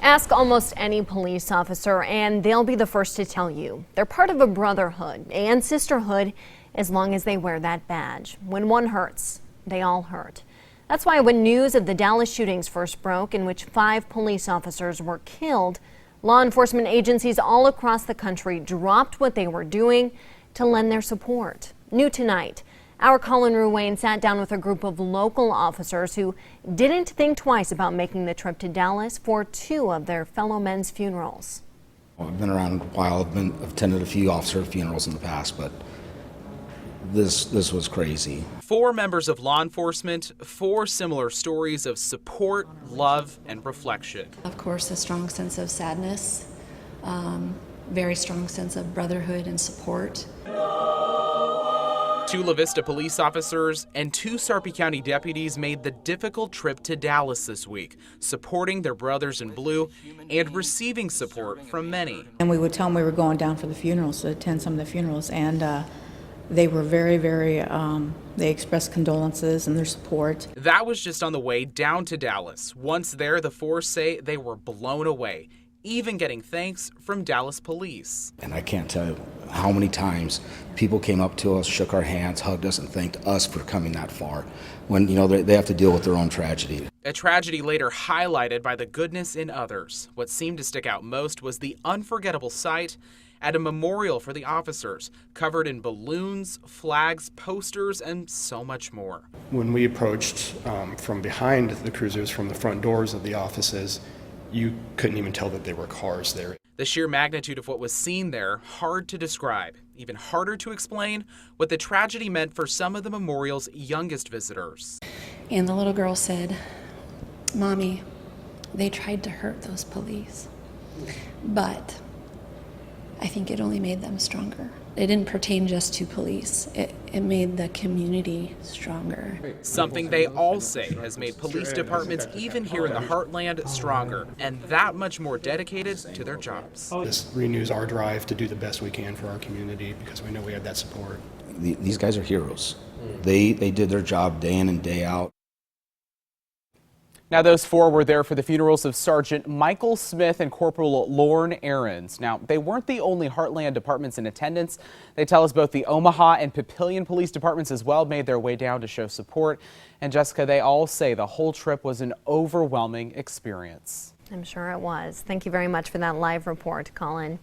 Ask almost any police officer and they'll be the first to tell you. They're part of a brotherhood and sisterhood as long as they wear that badge. When one hurts, they all hurt. That's why when news of the Dallas shootings first broke, in which 5 police officers were killed, law enforcement agencies all across the country dropped what they were doing to lend their support. New tonight, our Colin Ruane sat down with a group of local officers who didn't think twice about making the trip to Dallas for 2 of their fellow men's funerals. I've been around a while. I've attended a few officer funerals in the past, but this was crazy. 4 members of law enforcement, 4 similar stories of support, love, and reflection. Of course, a strong sense of sadness, very strong sense of brotherhood and support. 2 La Vista police officers and 2 Sarpy County deputies made the difficult trip to Dallas this week, supporting their brothers in blue and receiving support from many. And we would tell them we were going down for the funerals, to attend some of the funerals, and they were very, they expressed condolences and their support. That was just on the way down to Dallas. Once there, the 4 say they were blown away, even getting thanks from Dallas police. And I can't tell you how many times people came up to us, shook our hands, hugged us, and thanked us for coming that far when, they have to deal with their own tragedy. A tragedy later highlighted by the goodness in others. What seemed to stick out most was the unforgettable sight at a memorial for the officers, covered in balloons, flags, posters, and so much more. When we approached from behind the cruisers, from the front doors of the offices, you couldn't even tell that there were cars there. The sheer magnitude of what was seen there, hard to describe. Even harder to explain what the tragedy meant for some of the memorial's youngest visitors. And the little girl said, "Mommy, they tried to hurt those police, but I think it only made them stronger." It didn't pertain just to police. It made the community stronger. Something they all say has made police departments, even here in the heartland, stronger and that much more dedicated to their jobs. This renews our drive to do the best we can for our community because we know we have that support. These guys are heroes. They did their job day in and day out. Now, those 4 were there for the funerals of Sergeant Michael Smith and Corporal Lorne Ahrens. Now, they weren't the only Heartland departments in attendance. They tell us both the Omaha and Papillion police departments as well made their way down to show support. And Jessica, they all say the whole trip was an overwhelming experience. I'm sure it was. Thank you very much for that live report, Colin.